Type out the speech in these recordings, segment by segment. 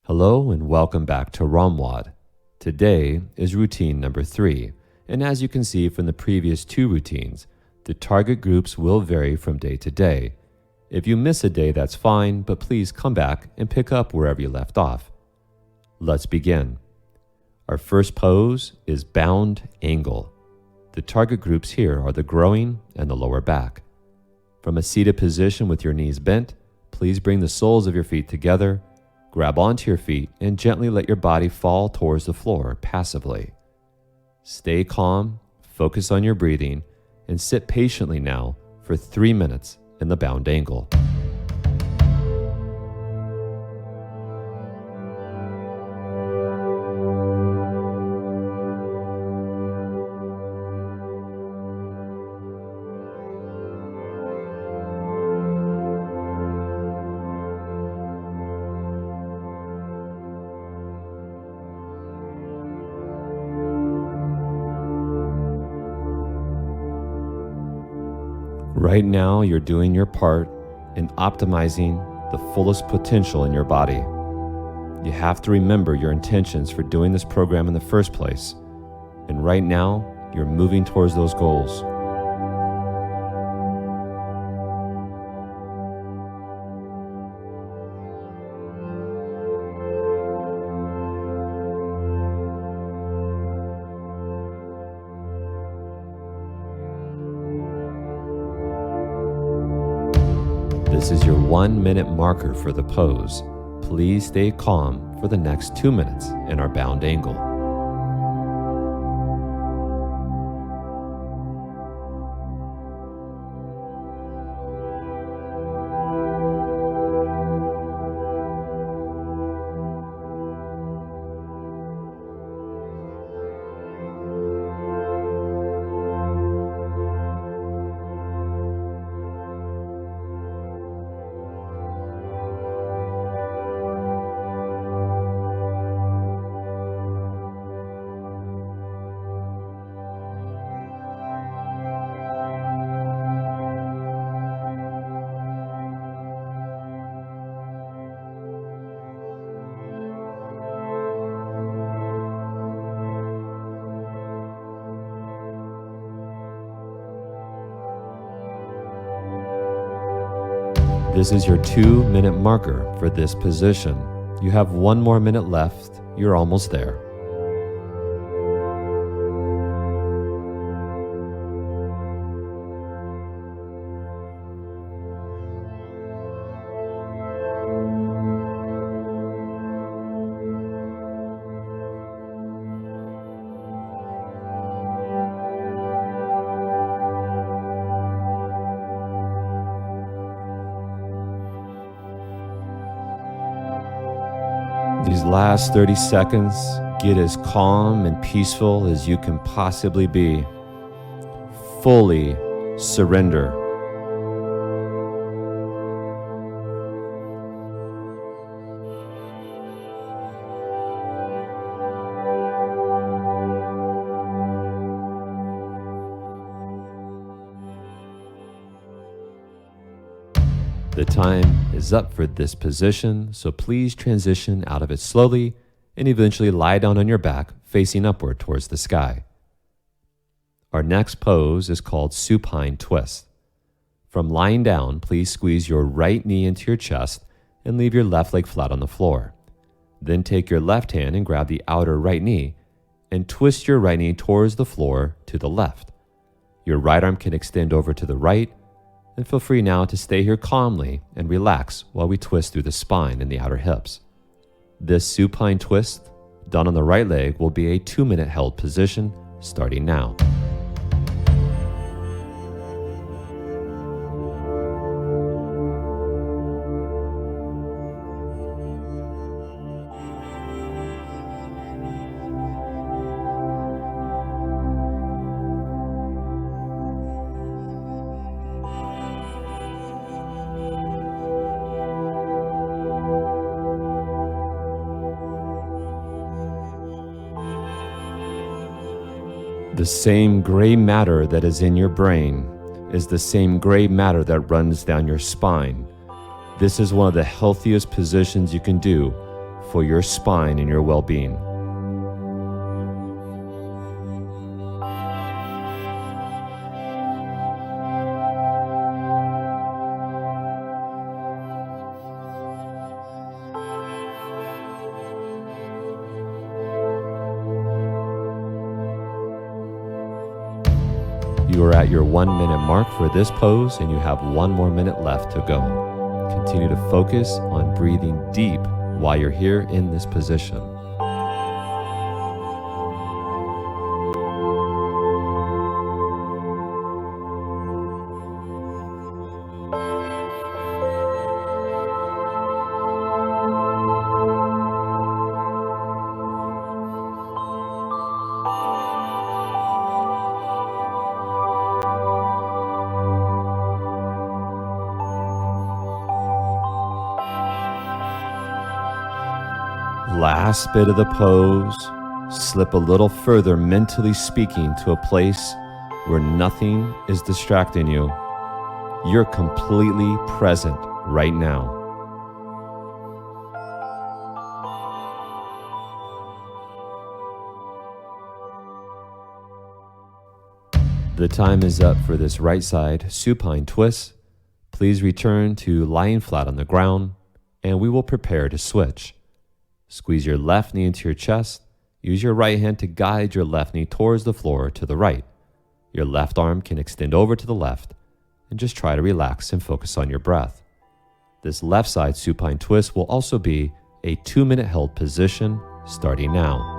Hello and welcome back to Ramwad. Today is routine number 3, and as you can see from the previous 2 routines, the target groups will vary from day to day. If you miss a day, that's fine, but please come back and pick up wherever you left off. Let's begin. Our first pose is bound angle. The target groups here are the groin and the lower back. From a seated position with your knees bent, please bring the soles of your feet together. Grab onto your feet and gently let your body fall towards the floor passively. Stay calm, focus on your breathing, and sit patiently now for 3 minutes in the bound angle. Right now, you're doing your part in optimizing the fullest potential in your body. You have to remember your intentions for doing this program in the first place. And right now, you're moving towards those goals. This is your 1-minute marker for the pose. Please stay calm for the next 2 minutes in our bound angle. This is your 2-minute marker for this position. You have 1 more minute left. You're almost there. These last 30 seconds, get as calm and peaceful as you can possibly be. Fully surrender. The time is up for this position, so please transition out of it slowly and eventually lie down on your back facing upward towards the sky. Our next pose is called supine twist. From lying down, please squeeze your right knee into your chest and leave your left leg flat on the floor. Then take your left hand and grab the outer right knee and twist your right knee towards the floor to the left. Your right arm can extend over to the right, and feel free now to stay here calmly and relax while we twist through the spine and the outer hips. This supine twist, done on the right leg, will be a 2-minute held position starting now. The same gray matter that is in your brain is the same gray matter that runs down your spine. This is one of the healthiest positions you can do, for your spine and your well-being. You are at your 1 minute mark for this pose, and you have 1 more minute left to go. Continue to focus on breathing deep while you're here in this position. Last bit of the pose, slip a little further mentally speaking to a place where nothing is distracting you. You're completely present right now. The time is up for this right side supine twist. Please return to lying flat on the ground, and we will prepare to switch. Squeeze your left knee into your chest. Use your right hand to guide your left knee towards the floor to the right. Your left arm can extend over to the left, and just try to relax and focus on your breath. This left side supine twist will also be a 2-minute held position starting now.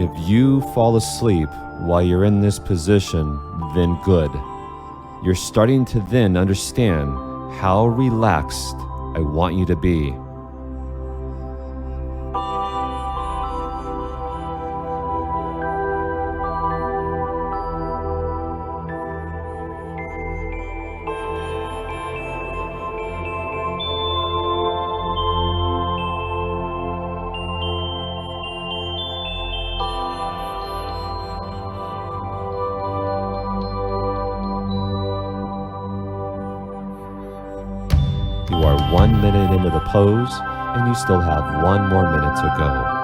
If you fall asleep while you're in this position, then good. You're starting to then understand how relaxed I want you to be. You are 1 minute into the pose, and you still have 1 more minute to go.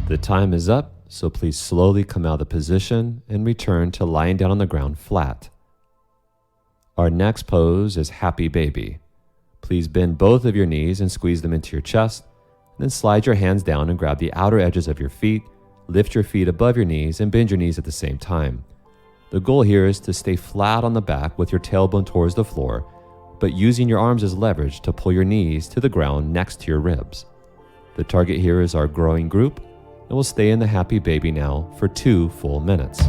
The time is up, so please slowly come out of the position and return to lying down on the ground flat. Our next pose is Happy Baby. Please bend both of your knees and squeeze them into your chest, then slide your hands down and grab the outer edges of your feet, lift your feet above your knees and bend your knees at the same time. The goal here is to stay flat on the back with your tailbone towards the floor, but using your arms as leverage to pull your knees to the ground next to your ribs. The target here is our growing group, and we'll stay in the Happy Baby now for 2 full minutes.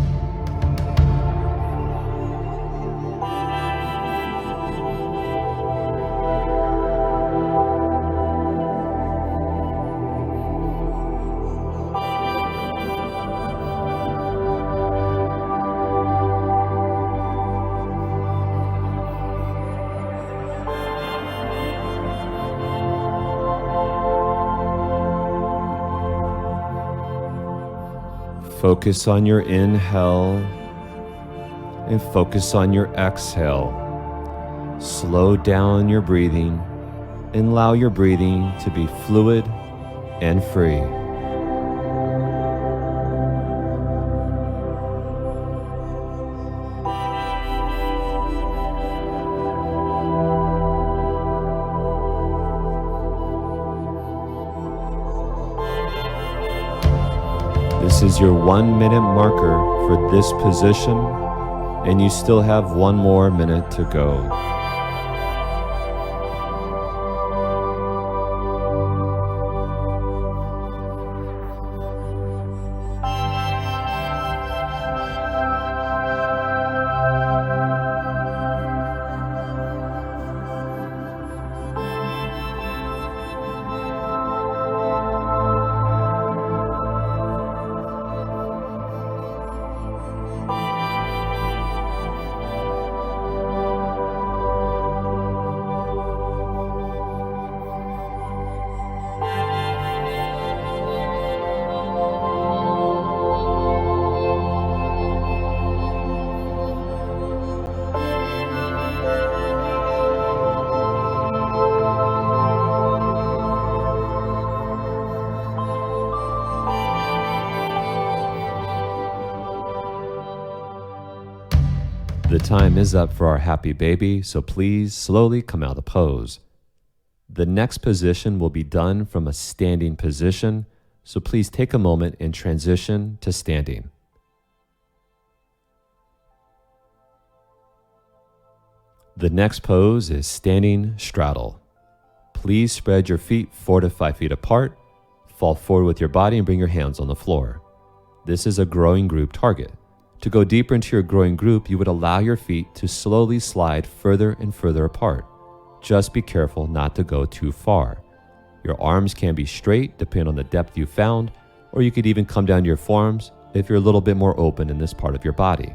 Focus on your inhale and focus on your exhale. Slow down your breathing and allow your breathing to be fluid and free. This is your 1 minute marker for this position, and you still have 1 more minute to go. The time is up for our happy baby, so please slowly come out of the pose. The next position will be done from a standing position, so please take a moment and transition to standing. The next pose is standing straddle. Please spread your feet 4 to 5 feet apart, fall forward with your body and bring your hands on the floor. This is a growing group target. To go deeper into your growing group, you would allow your feet to slowly slide further and further apart. Just be careful not to go too far. Your arms can be straight depending on the depth you found, or you could even come down to your forearms if you're a little bit more open in this part of your body.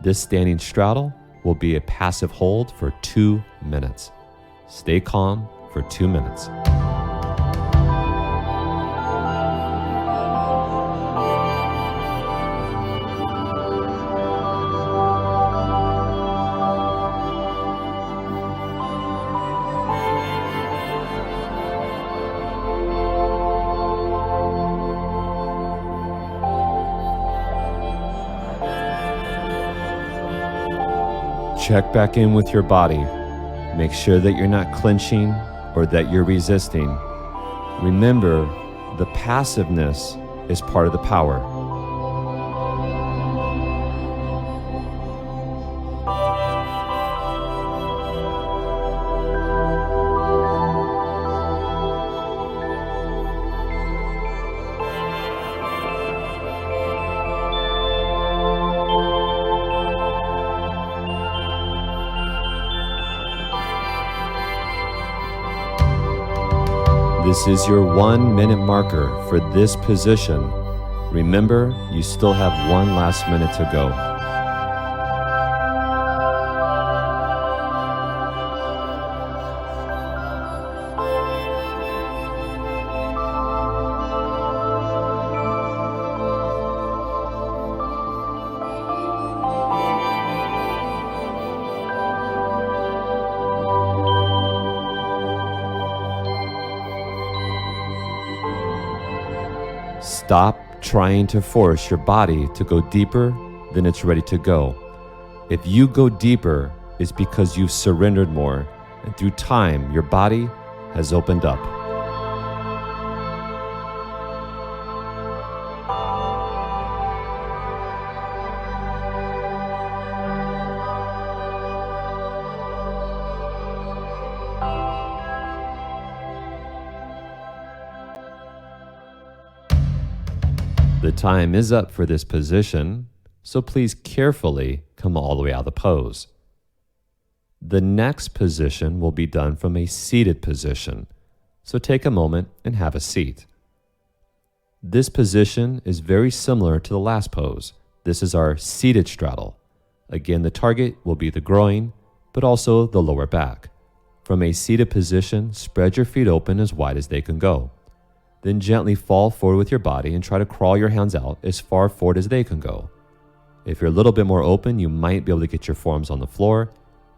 This standing straddle will be a passive hold for 2 minutes. Stay calm for 2 minutes. Check back in with your body. Make sure that you're not clenching or that you're resisting. Remember, the passiveness is part of the power. This is your 1 minute marker for this position. Remember, you still have 1 last minute to go. Stop trying to force your body to go deeper than it's ready to go. If you go deeper, it's because you've surrendered more, and through time, your body has opened up. The time is up for this position, so please carefully come all the way out of the pose. The next position will be done from a seated position, so take a moment and have a seat. This position is very similar to the last pose. This is our seated straddle. Again, the target will be the groin, but also the lower back. From a seated position, spread your feet open as wide as they can go. Then gently fall forward with your body and try to crawl your hands out as far forward as they can go. If you're a little bit more open, you might be able to get your forearms on the floor.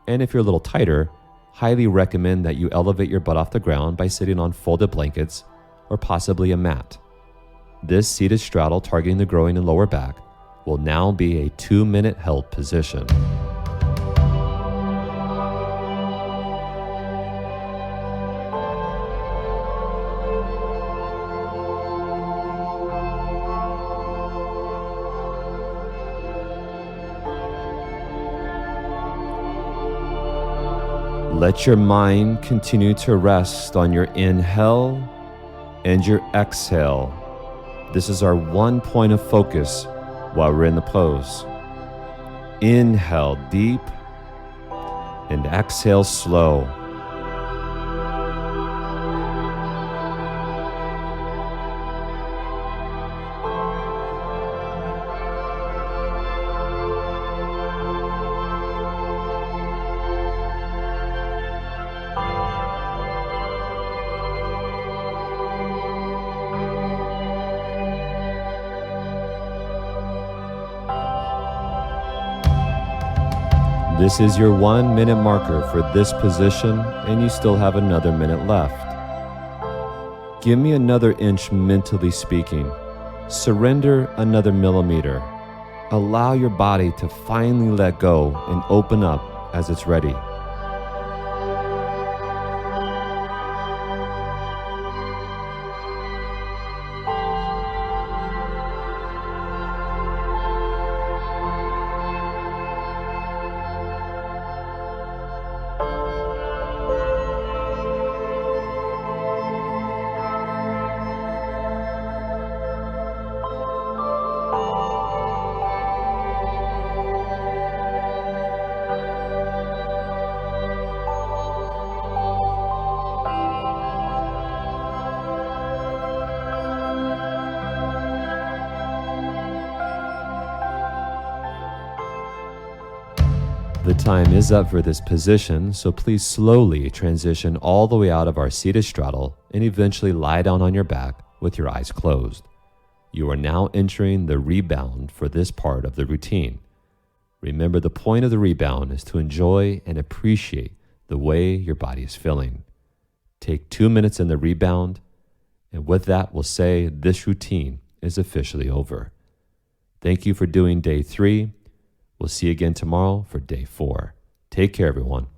And if you're a little tighter, highly recommend that you elevate your butt off the ground by sitting on folded blankets or possibly a mat. This seated straddle targeting the groin and lower back will now be a 2-minute held position. Let your mind continue to rest on your inhale and your exhale. This is our one point of focus while we're in the pose. Inhale deep and exhale slow. This is your 1-minute marker for this position, and you still have another minute left. Give me another inch mentally speaking. Surrender another millimeter. Allow your body to finally let go and open up as it's ready. The time is up for this position, so please slowly transition all the way out of our seated straddle and eventually lie down on your back with your eyes closed. You are now entering the rebound for this part of the routine. Remember, the point of the rebound is to enjoy and appreciate the way your body is feeling. Take 2 minutes in the rebound, and with that, we'll say this routine is officially over. Thank you for doing day 3. We'll see you again tomorrow for day 4. Take care, everyone.